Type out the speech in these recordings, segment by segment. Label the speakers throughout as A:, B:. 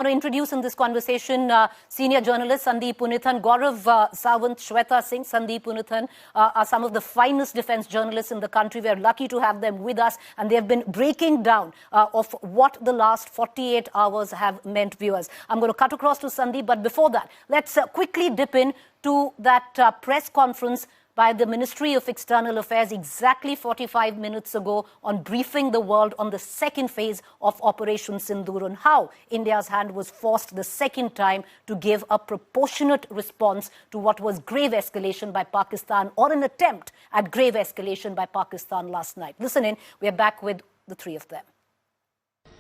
A: I want to introduce in this conversation senior journalists Sandeep Punithan, Gaurav Sawant, Shweta Singh. Sandeep Punithan are some of the finest defense journalists in the country. We are lucky to have them with us, and they have been breaking down of what the last 48 hours have meant, viewers. I'm going to cut across to Sandeep, but before that, let's quickly dip in to that press conference by the Ministry of External Affairs exactly 45 minutes ago on briefing the world on the second phase of Operation Sindoor and how India's hand was forced the second time to give a proportionate response to what was grave escalation by Pakistan, or an attempt at grave escalation by Pakistan last night. Listen in, we're back with the three of them.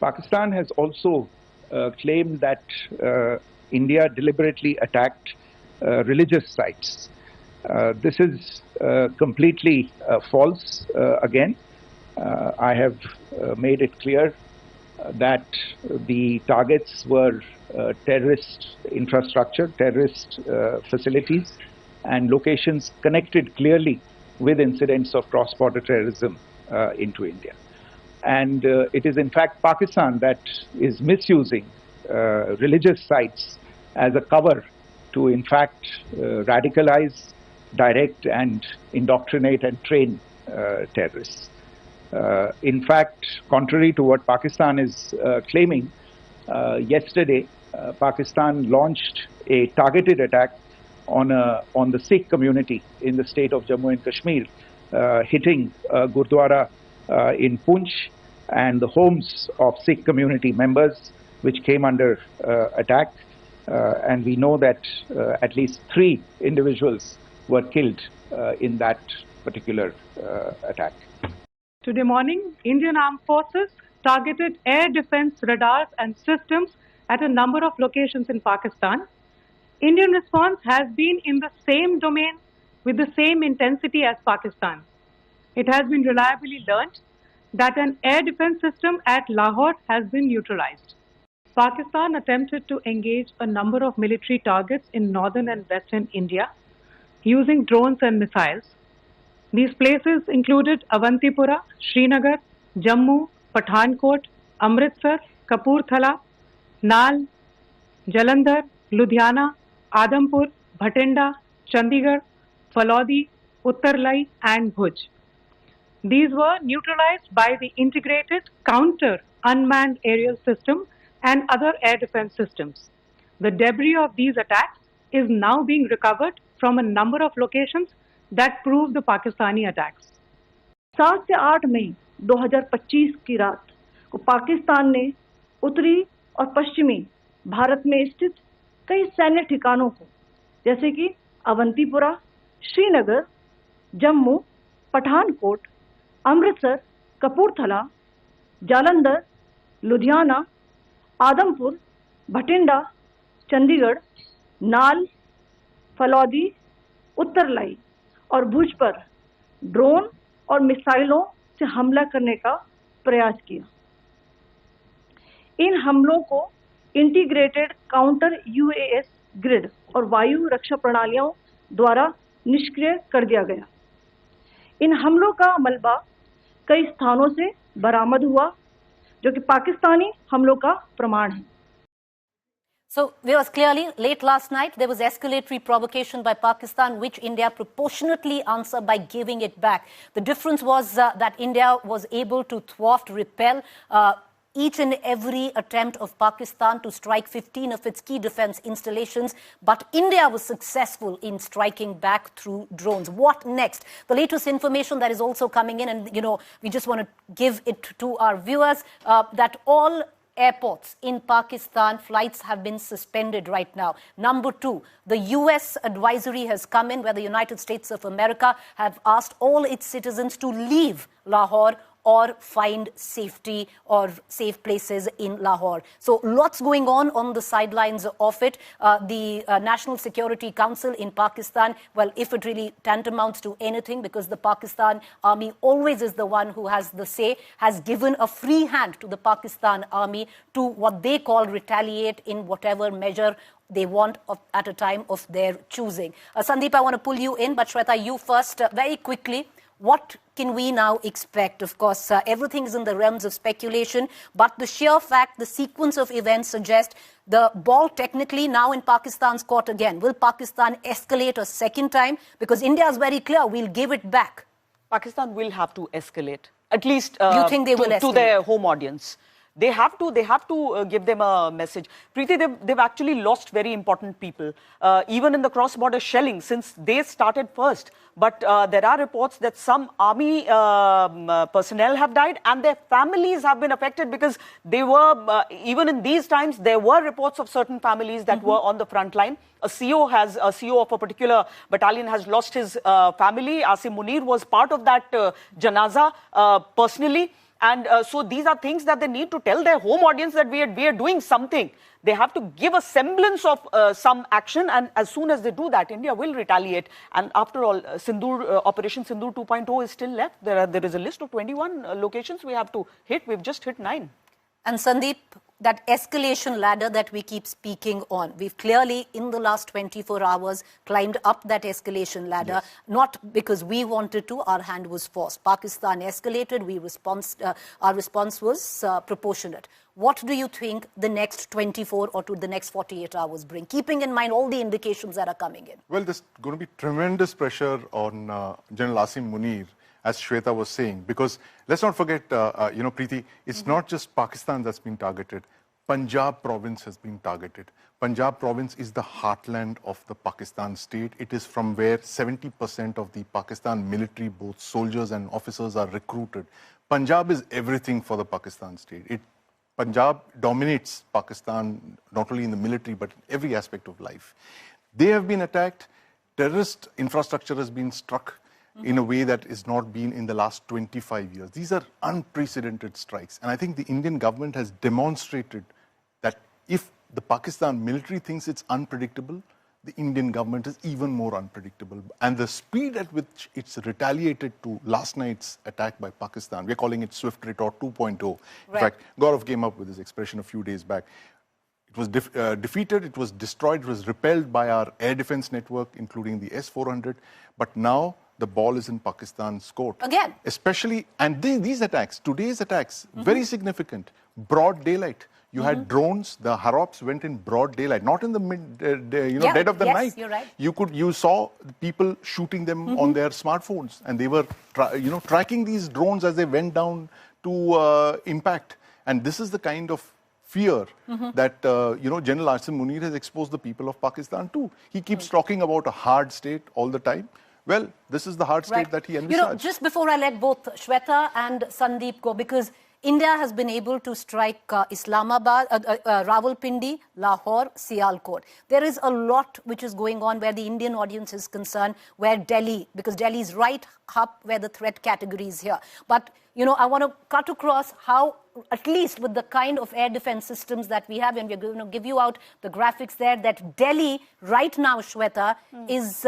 B: Pakistan has also claimed that India deliberately attacked religious sites. This is completely false again. I have made it clear that the targets were terrorist infrastructure, terrorist facilities, and locations connected clearly with incidents of cross-border terrorism into India. And it is in fact Pakistan that is misusing religious sites as a cover to in fact radicalize, direct and indoctrinate and train terrorists. In fact, contrary to what Pakistan is claiming, yesterday Pakistan launched a targeted attack on the Sikh community in the state of Jammu and Kashmir, hitting Gurdwara in Poonch and the homes of Sikh community members which came under attack. And we know that at least 3 individuals were killed in that particular attack.
C: Today morning, Indian Armed Forces targeted air defense radars and systems at a number of locations in Pakistan. Indian response has been in the same domain with the same intensity as Pakistan. It has been reliably learnt that an air defense system at Lahore has been neutralized. Pakistan attempted to engage a number of military targets in northern and western India using drones and missiles. These places included Avantipura, Srinagar, Jammu, Pathankot, Amritsar, Kapurthala, Nal, Jalandhar, Ludhiana, Adampur, Bhatinda, Chandigarh, Phalodi, Uttarlai and Bhuj. These were neutralized by the integrated counter unmanned aerial system and other air defense systems. The debris of these attacks is now being recovered from a number of locations that prove the Pakistani attacks.
D: 7 से 8 मई 2025 की रात को पाकिस्तान ने उत्तरी और पश्चिमी भारत में स्थित कई सैन्य ठिकानों को, जैसे कि अवंतीपुरा, श्रीनगर, जम्मू, पठानकोट, अमृतसर, कपूरथला, जालंधर, लुधियाना, आदमपुर, भटिंडा, चंडीगढ़, नाल, फलौदी, उत्तरलाई और भुज पर ड्रोन और मिसाइलों से हमला करने का प्रयास किया। इन हमलों को इंटीग्रेटेड काउंटर यूएएस ग्रिड और वायु रक्षा प्रणालियों द्वारा निष्क्रिय कर दिया गया। इन हमलों का मलबा कई स्थानों से बरामद हुआ, जो कि पाकिस्तानी हमलों का प्रमाण है।
A: So, viewers, clearly, late last night, there was escalatory provocation by Pakistan, which India proportionately answered by giving it back. The difference was that India was able to thwart, repel each and every attempt of Pakistan to strike 15 of its key defense installations. But India was successful in striking back through drones. What next? The latest information that is also coming in, and, you know, we just want to give it to our viewers, that all airports in Pakistan, flights have been suspended right now. Number 2, the US advisory has come in where the United States of America have asked all its citizens to leave Lahore or find safety or safe places in Lahore. So lots going on the sidelines of it. The National Security Council in Pakistan, well, if it really tantamounts to anything, because the Pakistan Army always is the one who has the say, has given a free hand to the Pakistan Army to what they call retaliate in whatever measure they want at a time of their choosing. Sandeep, I want to pull you in, but Shweta, you first, very quickly. What can we now expect? Of course, everything is in the realms of speculation, but the sheer fact, the sequence of events suggest the ball technically now in Pakistan's court again. Will Pakistan escalate a second time? Because India is very clear, we'll give it back.
E: Pakistan will have to escalate, at least
A: you think they will escalate?
E: To their home audience. They have to give them a message. Preeti, they've actually lost very important people, even in the cross-border shelling since they started first. But there are reports that some army personnel have died and their families have been affected because they were, even in these times, there were reports of certain families that were on the front line. A CO of a particular battalion has lost his family. Asim Munir was part of that janaza personally. And so these are things that they need to tell their home audience that we are doing something. They have to give a semblance of some action, and as soon as they do that, India will retaliate. And after all, Operation Sindoor 2.0 is still left. There is a list of 21 locations we have to hit. We've just hit 9.
A: And Sandeep, that escalation ladder that we keep speaking on, we've clearly, in the last 24 hours, climbed up that escalation ladder, yes. Not because we wanted to, our hand was forced. Pakistan escalated, our response was proportionate. What do you think the next 24 or to the next 48 hours bring, keeping in mind all the indications that are coming in?
F: Well, there's going to be tremendous pressure on General Asim Munir, as Shweta was saying, because let's not forget, Preeti, it's not just Pakistan that's been targeted. Punjab province has been targeted. Punjab province is the heartland of the Pakistan state. It is from where 70% of the Pakistan military, both soldiers and officers, are recruited. Punjab is everything for the Pakistan state. Punjab dominates Pakistan, not only in the military, but in every aspect of life. They have been attacked. Terrorist infrastructure has been struck in a way that has not been in the last 25 years. These are unprecedented strikes. And I think the Indian government has demonstrated that if the Pakistan military thinks it's unpredictable, the Indian government is even more unpredictable. And the speed at which it's retaliated to last night's attack by Pakistan, we're calling it Swift Retort 2.0. Right. In fact, Gaurav came up with this expression a few days back. It was defeated, it was destroyed, it was repelled by our air defense network, including the S-400. But now the ball is in Pakistan's court.
A: Again.
F: Especially, and these attacks, today's attacks, very significant. Broad daylight. You had drones, the Harops went in broad daylight, not in the dead of the night.
A: You're right.
F: You saw people shooting them on their smartphones, and they were tracking these drones as they went down to impact. And this is the kind of fear that General Asim Munir has exposed the people of Pakistan to. He keeps talking about a hard state all the time. Well, this is the hard state that he envisaged.
A: Just before I let both Shweta and Sandeep go, because India has been able to strike Islamabad, Rawalpindi, Lahore, Sialkot. There is a lot which is going on where the Indian audience is concerned, where Delhi, because Delhi is right up where the threat category is here. But, I want to cut across how, at least with the kind of air defense systems that we have, and we're going to give you out the graphics there, that Delhi right now, Shweta, is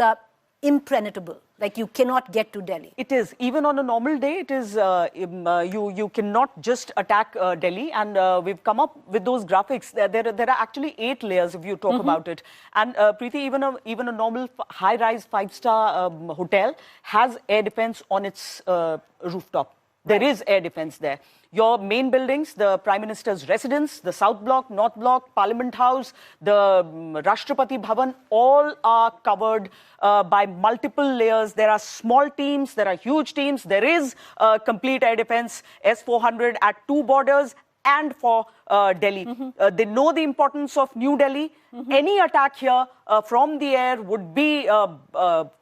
A: impenetrable. Like, you cannot get to Delhi.
E: It is. Even on a normal day, it is, you cannot just attack Delhi. And we've come up with those graphics. There are actually 8 layers if you talk about it. And Preeti, even a normal high-rise 5-star hotel has air defense on its rooftop. There is air defense there. Your main buildings, the Prime Minister's residence, the South Block, North Block, Parliament House, the Rashtrapati Bhavan, all are covered by multiple layers. There are small teams, there are huge teams. There is complete air defense, S-400 at 2 borders and for Delhi. They know the importance of New Delhi. Any attack here from the air would be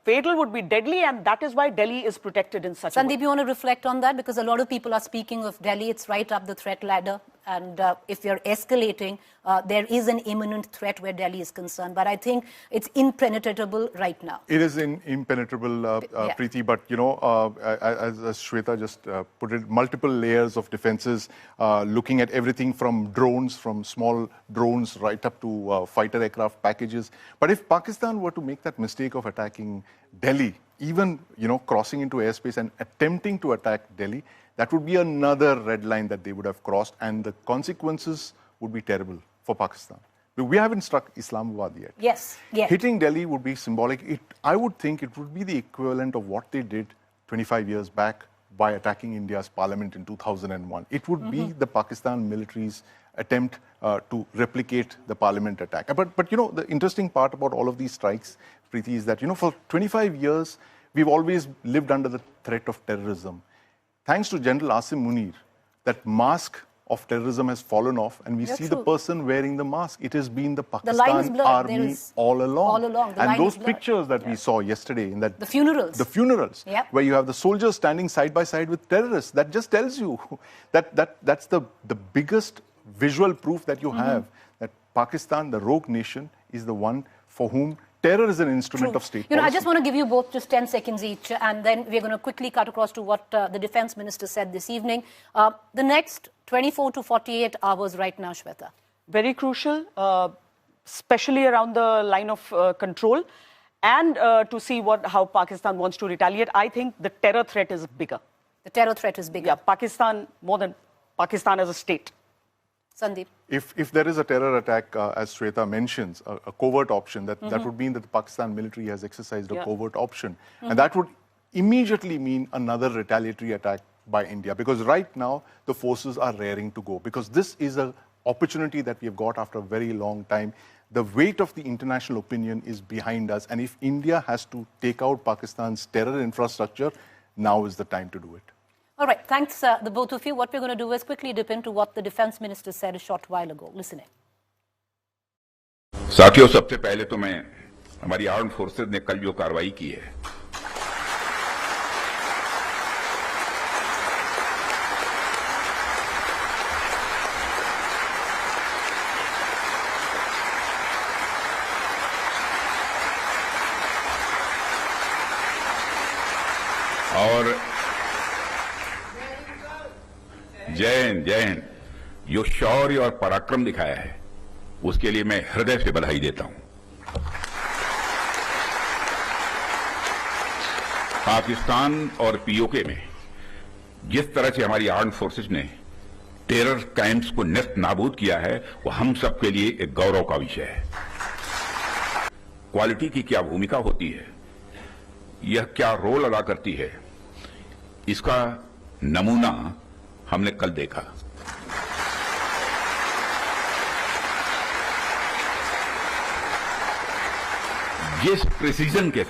E: fatal, would be deadly, and that is why Delhi is protected in such a way.
A: Sandeep, you want to reflect on that? Because a lot of people are speaking of Delhi. It's right up the threat ladder. And if you're escalating, there is an imminent threat where Delhi is concerned. But I think it's impenetrable right now.
F: It is impenetrable, Preeti. But, as Shweta just put it, multiple layers of defenses, looking at everything from drones, from small drones right up to fighter aircraft packages. But if Pakistan were to make that mistake of attacking Delhi, even, crossing into airspace and attempting to attack Delhi, that would be another red line that they would have crossed, and the consequences would be terrible for Pakistan. But we haven't struck Islamabad yet.
A: Yes.
F: Hitting Delhi would be symbolic. I would think it would be the equivalent of what they did 25 years back by attacking India's parliament in 2001. It would be the Pakistan military's attempt to replicate the parliament attack. But you know, the interesting part about all of these strikes, Preeti, is that, you know, for 25 years, we've always lived under the threat of terrorism. Thanks to General Asim Munir, that mask of terrorism has fallen off, and we see the person wearing the mask. It has been the Pakistan army all along. And those pictures that we saw yesterday in that...
A: The funerals.
F: Where you have the soldiers standing side by side with terrorists. That just tells you that that's the biggest visual proof that you have, that Pakistan, the rogue nation, is the one for whom terror is an instrument of state policy.
A: I just want to give you both just 10 seconds each, and then we're going to quickly cut across to what the defense minister said this evening. The next 24 to 48 hours right now, Shweta.
E: Very crucial, especially around the line of control, and to see how Pakistan wants to retaliate. I think the terror threat is bigger.
A: The terror threat is bigger.
E: Yeah, Pakistan, more than Pakistan as a state.
A: Sandeep.
F: If there is a terror attack, as Shweta mentions, a covert option, that would mean that the Pakistan military has exercised a covert option. And that would immediately mean another retaliatory attack by India. Because right now, the forces are raring to go. Because this is an opportunity that we have got after a very long time. The weight of the international opinion is behind us. And if India has to take out Pakistan's terror infrastructure, now is the time to do it.
A: All right, thanks the both of you. What we're going to do is quickly dip into what the defense minister said a short while ago. Listen in.
G: साथियों, सबसे पहले तो मैं हमारी arm forces ने कल जो कार्रवाई की है और जय हिंद जो शौर्य और पराक्रम दिखाया है उसके लिए मैं हृदय से बधाई देता हूं। पाकिस्तान और पीओके में जिस तरह से हमारी आर्म्ड फोर्सेस ने टेरर कैंप्स को नेस्त नाबूद किया है वो हम सबके लिए एक गौरव का विषय है। क्वालिटी की क्या भूमिका होती है, यह क्या रोल अदा करती है, इसका नमूना हमने कल देखा। जिस प्रिसीजन के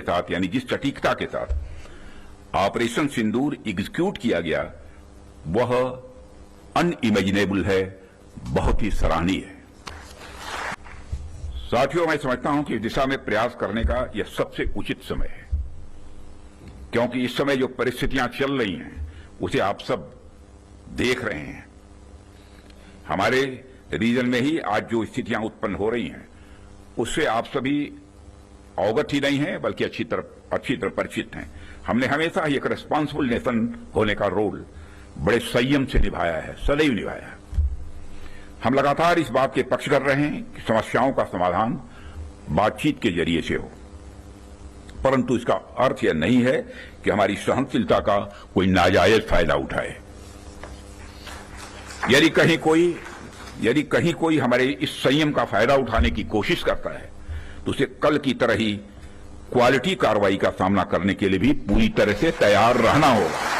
G: साथ यानी जिस सटीकता के साथ ऑपरेशन सिंदूर एग्जीक्यूट किया गया वह अनइमेजिनेबल है, बहुत ही सराहनीय है। साथियों, मैं समझता हूं कि इस दिशा में प्रयास करने का यह सबसे उचित समय है, क्योंकि इस समय जो परिस्थितियां चल रही हैं उसे आप सब देख रहे हैं। हमारे रीजन में ही आज जो स्थितियां उत्पन्न हो रही हैं उससे आप सभी अवगत ही नहीं हैं, बल्कि अच्छी तरह परिचित हैं। हमने हमेशा ही एक रिस्पॉन्सिबल नेशन होने का रोल बड़े संयम से निभाया है, सदैव निभाया है। हम लगातार इस बात के पक्ष कर रहे हैं कि समस्याओं का समाधान बातचीत के जरिए से हो, परंतु इसका अर्थ यह नहीं है कि हमारी सहनशीलता का कोई नाजायज फायदा उठाए। यदि कहीं कोई हमारे इस संयम का फायदा उठाने की कोशिश करता है तो उसे कल की तरह ही क्वालिटी कार्रवाई का सामना करने के लिए भी पूरी तरह से तैयार रहना होगा।